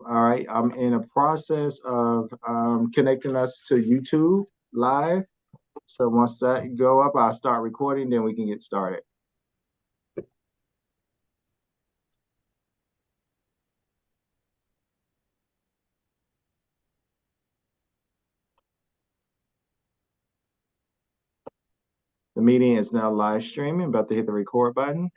All right, I'm in a process of connecting us to YouTube live. So once that go up, I'll start recording, then we can get started. The meeting is now live streaming. About to hit the record button.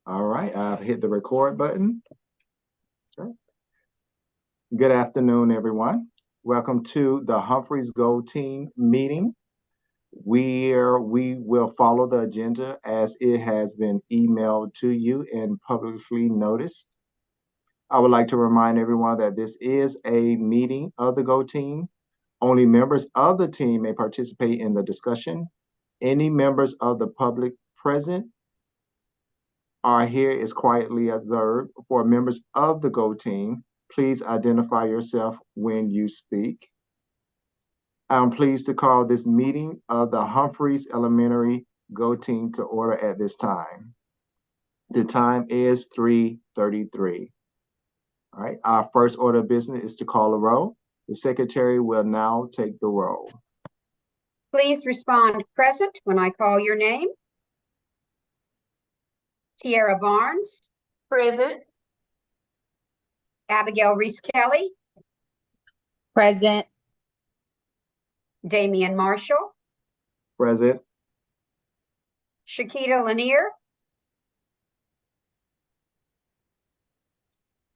All right, I've hit the record button. Okay. Good afternoon, everyone. Welcome to the HES Go Team Meeting, where we will follow the agenda as it has been emailed to you and publicly noticed. I would like to remind everyone that this is a meeting of the Go Team. Only members of the team may participate in the discussion. Any members of the public present are here is quietly observed. For members of the Go Team, please identify yourself when you speak. I'm pleased to call this meeting of the Humphreys Elementary Go Team to order at this time. The time is 3:33. All right, our first order of business is to call a roll. The secretary will now take the roll. Please respond present when I call your name. Tiara Barnes. Present. Abigail Reese-Kelly. Present. Damian Marshall. Present. Shakita Lanier.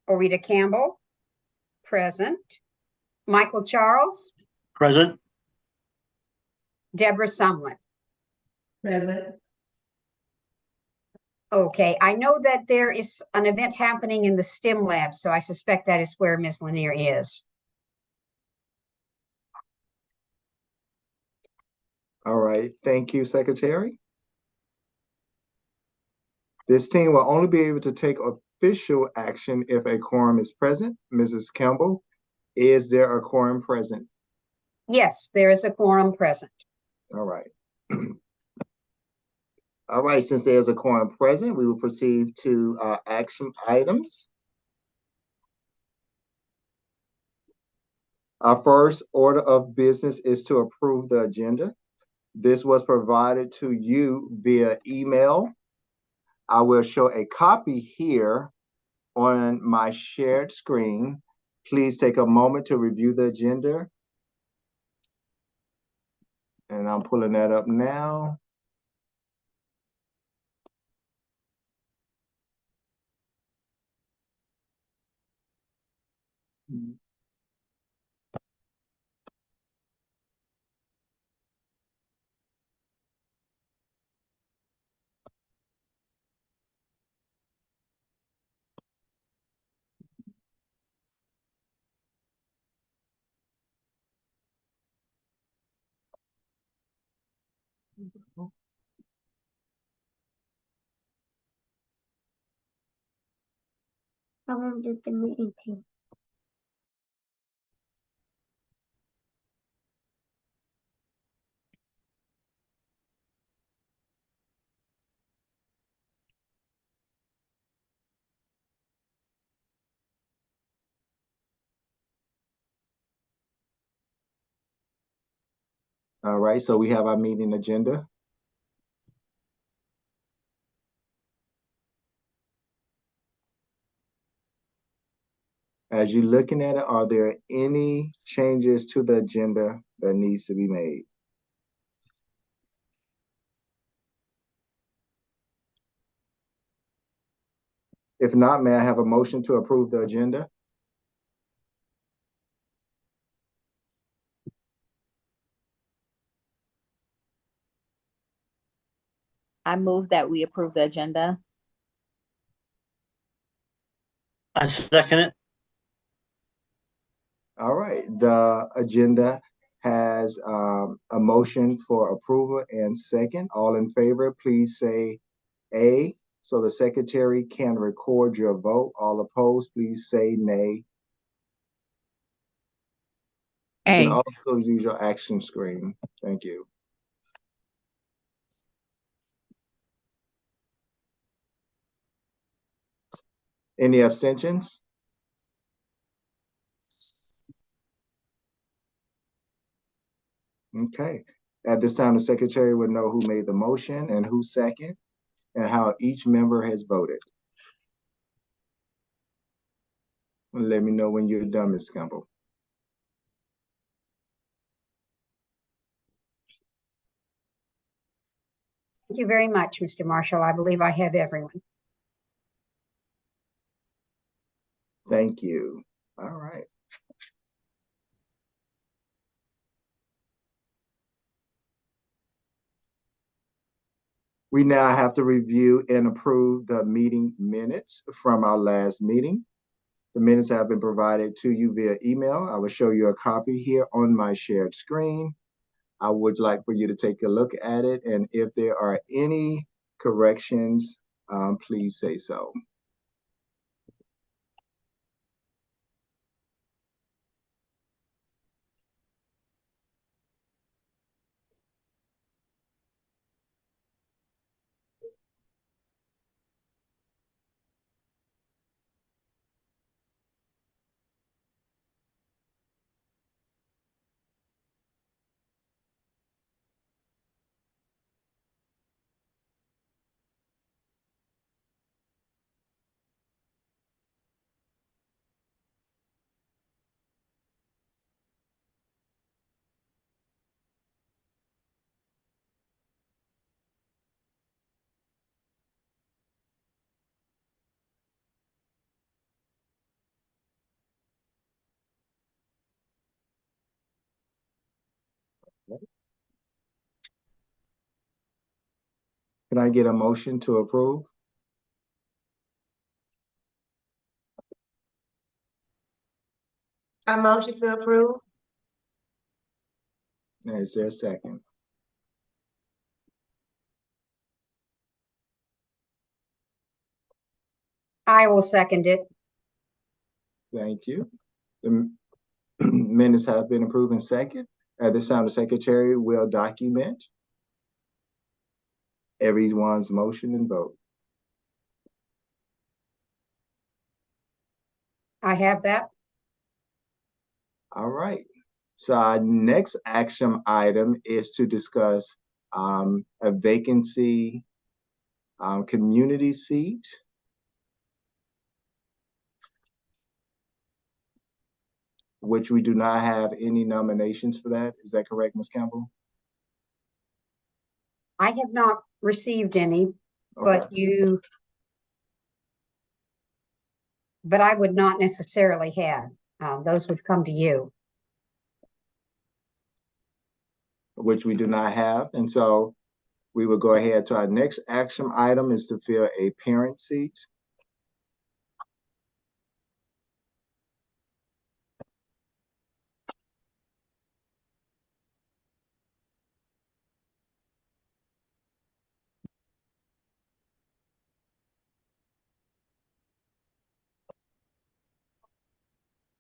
Orita Campbell. Present. Michael Charles. Present. Deborah Sumlin. Present. Okay, I know that there is an event happening in the STEM lab, so I suspect that is where Ms. Lanier is. All right, thank you, Secretary. This team will only be able to take official action if a quorum is present. Mrs. Campbell, is there a quorum present? Yes, there is a quorum present. All right. All right, since there's a quorum present, we will proceed to action items. Our first order of business is to approve the agenda. This was provided to you via email. I will show a copy here on my shared screen. Please take a moment to review the agenda. And I'm pulling that up now. How long did the meeting take? All right, so we have our meeting agenda. As you're looking at it, are there any changes to the agenda that needs to be made? If not, may I have a motion to approve the agenda? I move that we approve the agenda. I second it. All right, the agenda has a motion for approval and second. All in favor, please say A, so the secretary can record your vote. All opposed, please say nay. You can also use your action screen. Thank you. Any abstentions? Okay. At this time, the secretary would know who made the motion and who second, and how each member has voted. Let me know when you're done, Ms. Campbell. Thank you very much, Mr. Marshall. I believe I have everyone. Thank you. All right. We now have to review and approve the meeting minutes from our last meeting. The minutes have been provided to you via email. I will show you a copy here on my shared screen. I would like for you to take a look at it, and if there are any corrections, please say so. Can I get a motion to approve? I motion to approve. Is there a second? I will second it. Thank you. The minutes have been approved and second. At this time, the secretary will document everyone's motion and vote. I have that. All right. So our next action item is to discuss a vacancy community seat. Which we do not have any nominations for that. Is that correct, Ms. Campbell? I have not received any, Okay. but I would not necessarily have. Those would come to you. Which we do not have. And so we will go ahead to our next action item is to fill a parent seat.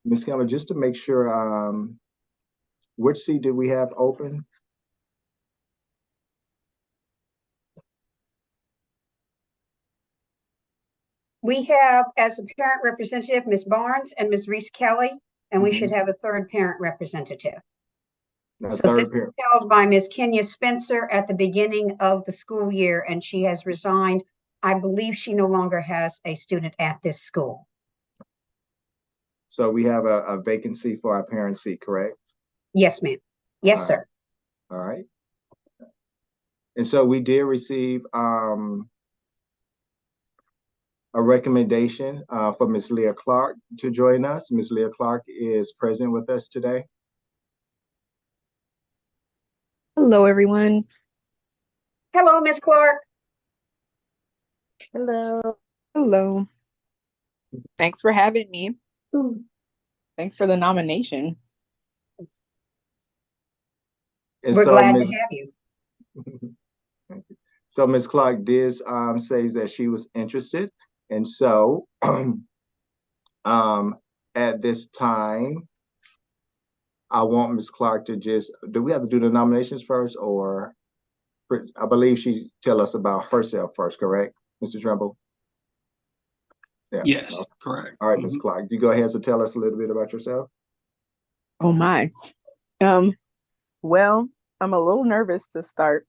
Ms. Campbell, just to make sure, which seat did we have open? We have as a parent representative, Ms. Barnes and Ms. Reese Kelly, and we should have a third parent representative. So this was held by Ms. Kenya Spencer at the beginning of the school year, and she has resigned. I believe she no longer has a student at this school. So we have a vacancy for our parent seat, correct? Yes, ma'am. Yes, sir. All right. And so we did receive a recommendation for Ms. Leah Clark to join us. Ms. Leah Clark is present with us today. Hello, everyone. Hello, Ms. Clark. Hello. Hello. Thanks for having me. Thanks for the nomination. And We're so glad to Ms. have you. So Ms. Clark did say that she was interested. And so at this time, I want Ms. Clark to do we have to do the nominations first, or I believe she tell us about herself first, correct, Mr. Trimble? Yeah. Yes, correct. All right, Ms. Clark, you go ahead and tell us a little bit about yourself. Oh my. Well, I'm a little nervous to start.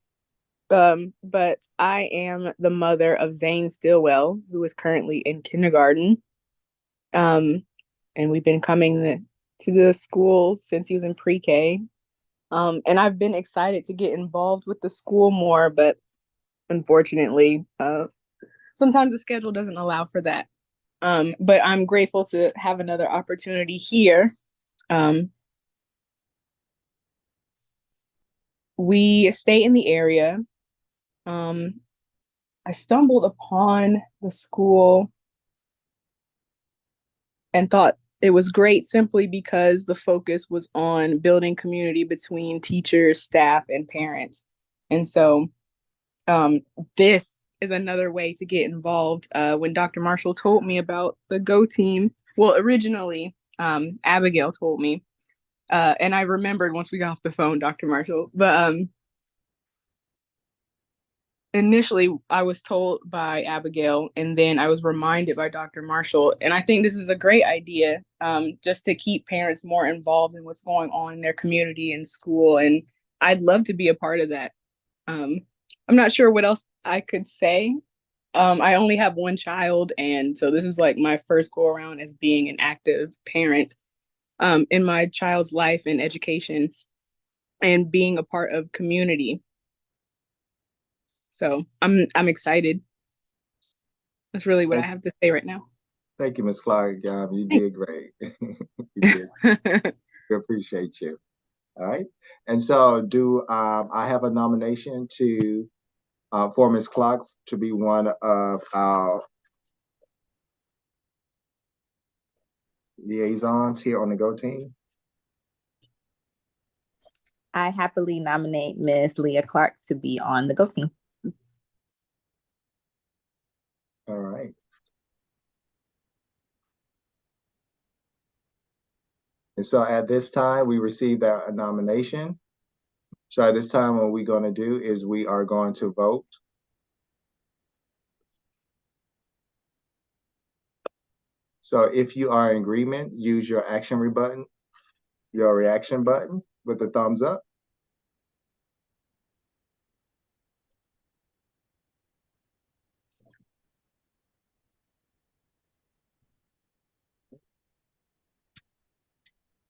But I am the mother of Zane Stillwell, who is currently in kindergarten. And we've been coming to the school since he was in pre-K. And I've been excited to get involved with the school more, but unfortunately, sometimes the schedule doesn't allow for that. But I'm grateful to have another opportunity here. We stay in the area. I stumbled upon the school and thought it was great simply because the focus was on building community between teachers, staff, and parents. And so this is another way to get involved. When Dr. Marshall told me about the Go Team, well, originally, Abigail told me, and I remembered once we got off the phone, Dr. Marshall, but initially I was told by Abigail, and then I was reminded by Dr. Marshall. And I think this is a great idea, just to keep parents more involved in what's going on in their community and school. And I'd love to be a part of that. I'm not sure what else I could say. I only have one child, and so this is like my first go around as being an active parent in my child's life and education and being a part of community. So I'm excited. That's really what I have to say right now. Thank you, Ms. Clark. You did great. You did. We appreciate you. All right. And so I have a nomination for Ms. Clark to be one of our liaisons here on the Go Team? I happily nominate Miss Leah Clark to be on the Go Team. All right. And so at this time, we received that nomination. So at this time, what we're going to do is we are going to vote. So if you are in agreement, use your reaction button with the thumbs up.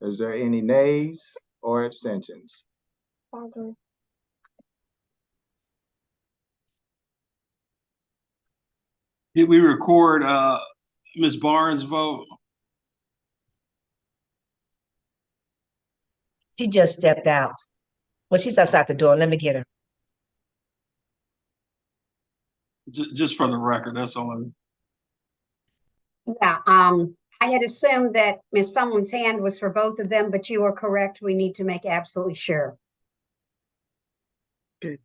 Is there any nays or abstentions? Did we record Ms. Barnes' vote? She just stepped out. Well, she's outside the door. Let me get her. Just for the record, that's all. Yeah, I had assumed that Miss Someone's hand was for both of them, but you are correct. We need to make absolutely sure. Good.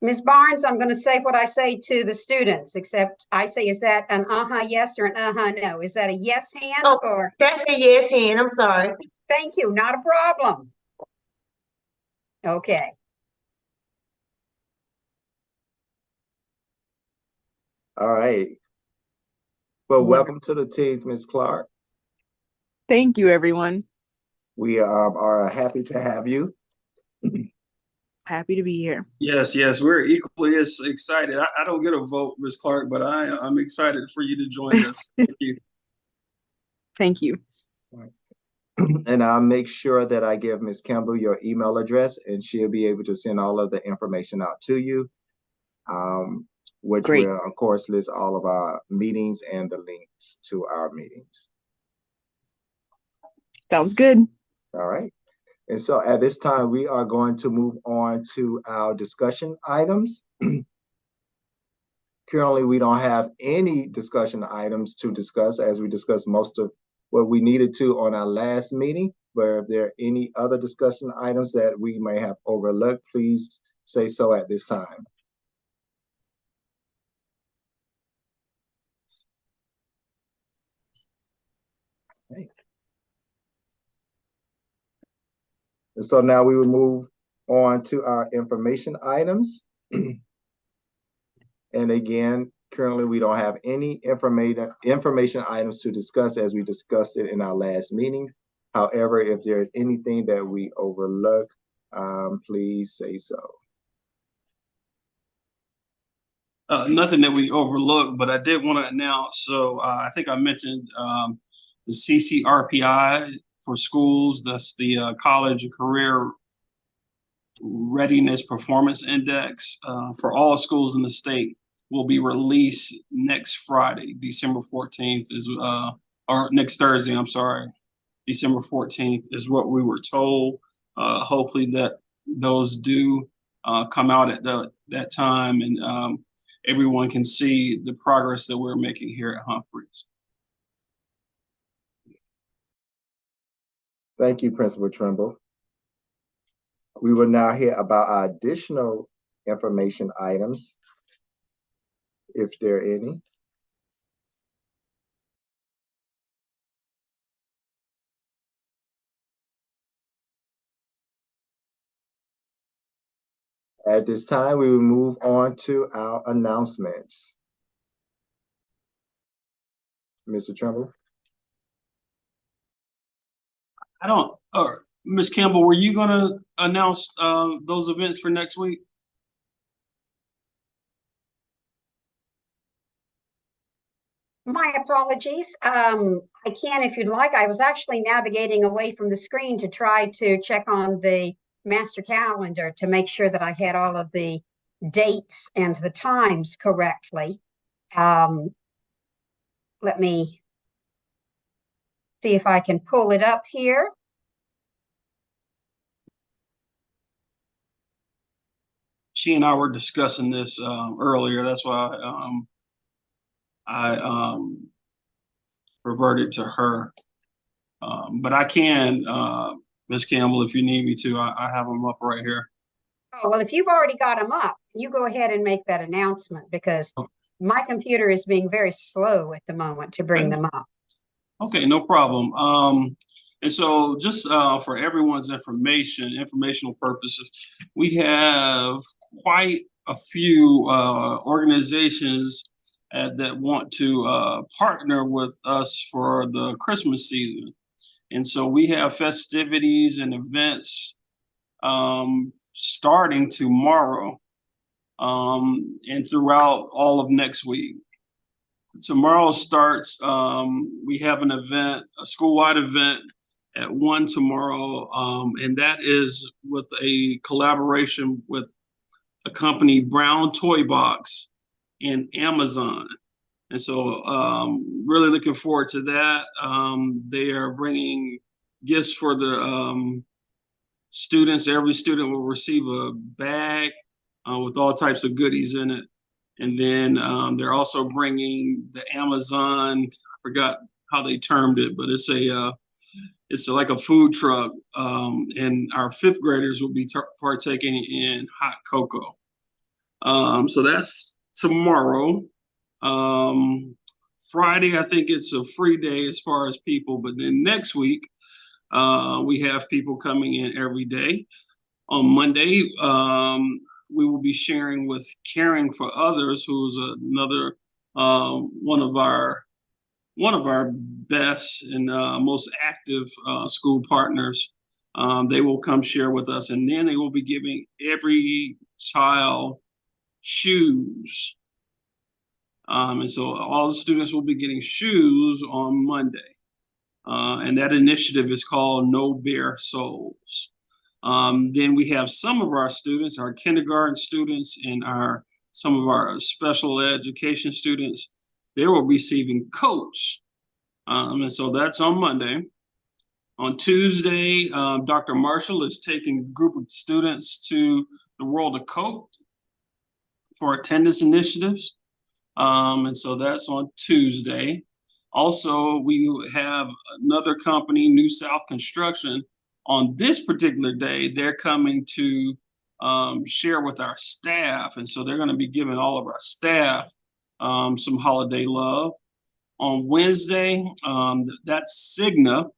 Ms. Barnes, I'm going to say what I say to the students, except I say, is that an yes or an no? Is that a yes hand or? That's a yes hand. I'm sorry. Thank you, not a problem. Okay. All right. Well, welcome to the teams, Ms. Clark. Thank you, everyone. We are happy to have you. Happy to be here. Yes, we're equally as excited. I don't get a vote, Ms. Clark, but I'm excited for you to join us. Thank you. Thank you. And I'll make sure that I give Ms. Campbell your email address, and she'll be able to send all of the information out to you, which Great. will, of course, list all of our meetings and the links to our meetings. Sounds good. All right. And so at this time, we are going to move on to our discussion items. Currently, we don't have any discussion items to discuss, as we discussed most of what we needed to on our last meeting. But if there are any other discussion items that we may have overlooked, please say so at this time. Okay. And so now we will move on to our information items. And again, currently we don't have any information items to discuss, as we discussed it in our last meeting. However, if there's anything that we overlook, please say so. Nothing that we overlooked, but I did want to announce. So I think I mentioned the CCRPI for schools. That's the College and Career Readiness Performance Index for all schools in the state will be released next Friday, December 14th or next Thursday, I'm sorry, December 14th is what we were told. Hopefully that those do come out at that time, and everyone can see the progress that we're making here at Humphreys. Thank you, Principal Trimble. We will now hear about our additional information items, if there are any. At this time, we will move on to our announcements. Mr. Trimble? I don't, Ms. Campbell, were you going to announce those events for next week? My apologies. I can if you'd like. I was actually navigating away from the screen to try to check on the master calendar to make sure that I had all of the dates and the times correctly. Let me see if I can pull it up here. She and I were discussing this earlier. That's why I reverted to her. But I can, Ms. Campbell, if you need me to, I have them up right here. Oh, well, if you've already got them up, you go ahead and make that announcement, because my computer is being very slow at the moment to bring them up. Okay, no problem. And so just for everyone's informational purposes, we have quite a few organizations that want to partner with us for the Christmas season. And so we have festivities and events starting tomorrow and throughout all of next week. Tomorrow starts, we have an event, a school-wide event at 1 tomorrow, and that is with a collaboration with a company, Brown Toy Box, and Amazon. And so really looking forward to that. They are bringing gifts for the students. Every student will receive a bag with all types of goodies in it. And then they're also bringing the Amazon, I forgot how they termed it, but it's like a food truck. And our fifth graders will be partaking in hot cocoa. So that's tomorrow. Friday, I think it's a free day as far as people, but then next week, we have people coming in every day. On Monday, we will be sharing with Caring for Others, who's another one of our best and most active school partners. They will come share with us, and then they will be giving every child shoes. And so all the students will be getting shoes on Monday. And that initiative is called No Bare Soles. Then we have some of our students, our kindergarten students, and some of our special education students. They will be receiving coats, and so that's on Monday. On Tuesday, Dr. Marshall is taking a group of students to the World of Coke for attendance initiatives. And so that's on Tuesday. Also, we have another company, New South Construction. On this particular day, they're coming to share with our staff. And so they're going to be giving all of our staff some holiday love. On Wednesday, that's Cigna.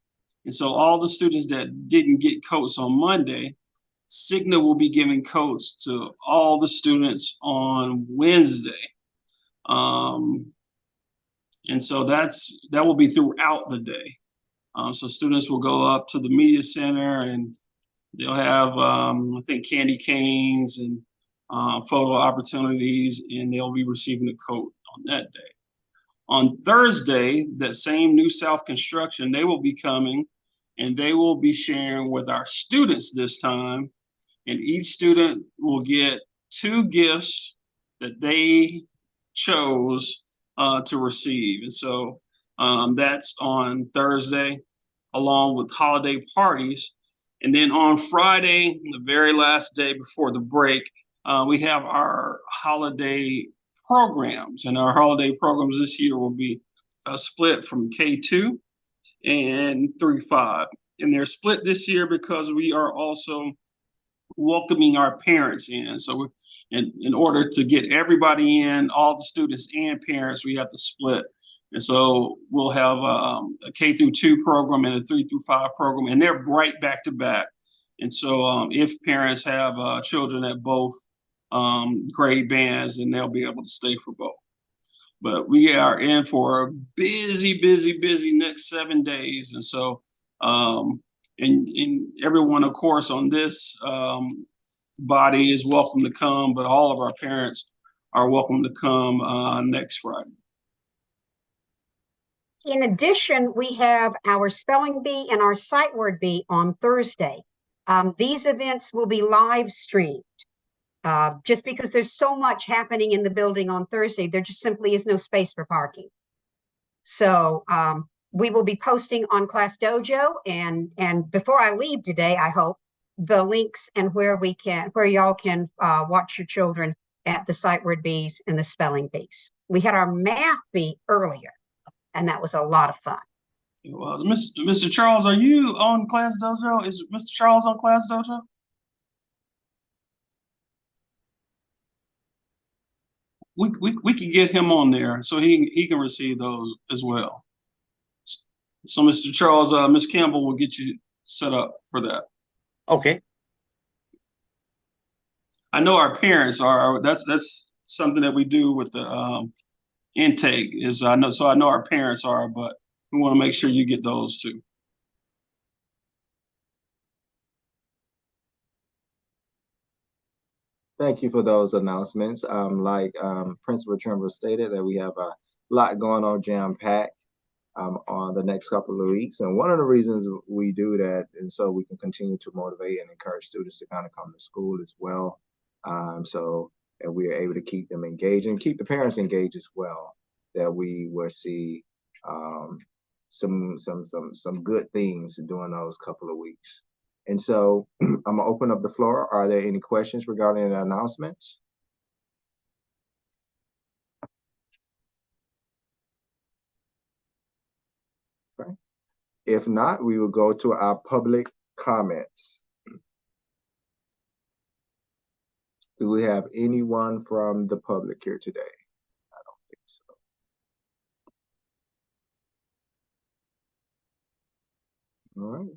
And so all the students that didn't get coats on Monday, Cigna will be giving coats to all the students on Wednesday. And so that will be throughout the day. So students will go up to the media center and they'll have, I think, candy canes and photo opportunities, and they'll be receiving a coat on that day. On Thursday, that same New South Construction, they will be coming and they will be sharing with our students this time. And each student will get 2 gifts that they chose to receive. And so that's on Thursday, along with holiday parties. And then on Friday, the very last day before the break, we have our holiday programs. And our holiday programs this year will be split from K2 and 3-5. And they're split this year because we are also welcoming our parents in. So in order to get everybody in, all the students and parents, we have to split. And so we'll have a K-2 program and a 3-5 program, and they're right back to back. And so if parents have children at both grade bands, then they'll be able to stay for both. But we are in for a busy, busy, busy next 7 days. And so and everyone, of course, on this body is welcome to come, but all of our parents are welcome to come next Friday. In addition, we have our spelling bee and our sight word bee on Thursday. These events will be live streamed. Just because there's so much happening in the building on Thursday, there just simply is no space for parking. So we will be posting on Class Dojo, and before I leave today, I hope, the links and where y'all can watch your children at the sight word bees and the spelling bees. We had our math bee earlier, and that was a lot of fun. Well, Mr. Charles, are you on Class Dojo? Is Mr. Charles on Class Dojo? We can get him on there so he can receive those as well. So Mr. Charles, Ms. Campbell will get you set up for that. Okay. I know our parents are. That's something that we do with the intake. I know our parents are, but we want to make sure you get those too. Thank you for those announcements. Like Principal Trimble stated, that we have a lot going on, jam-packed on the next couple of weeks. And one of the reasons we do that, and so we can continue to motivate and encourage students to kind of come to school as well. And we are able to keep them engaged and keep the parents engaged as well, that we will see some good things during those couple of weeks. And so I'm gonna open up the floor. Are there any questions regarding the announcements? Okay. If not, we will go to our public comments. Do we have anyone from the public here today? I don't think so. All right.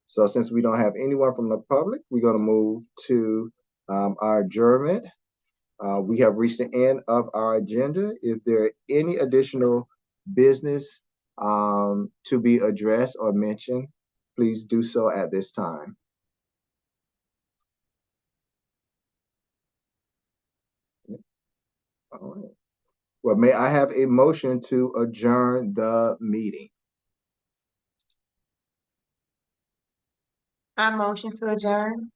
So since we don't have anyone from the public, we're going to move to our adjournment. We have reached the end of our agenda. If there are any additional business to be addressed or mentioned, please do so at this time. All right. Well, may I have a motion to adjourn the meeting? I motion to adjourn.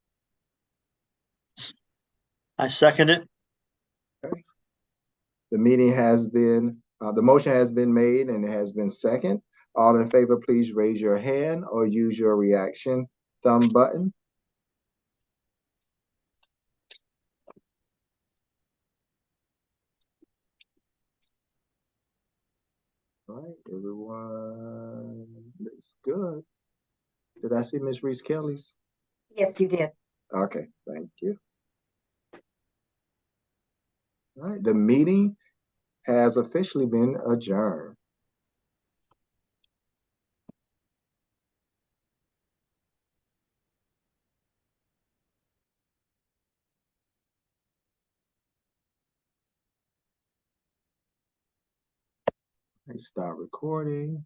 I second it. Okay. The meeting has been The motion has been made and it has been second. All in favor, please raise your hand or use your reaction thumb button. All right, everyone looks good. Did I see Ms. Reese Kelly's? Yes, you did. Okay, thank you. All right, the meeting has officially been adjourned. Let's start recording.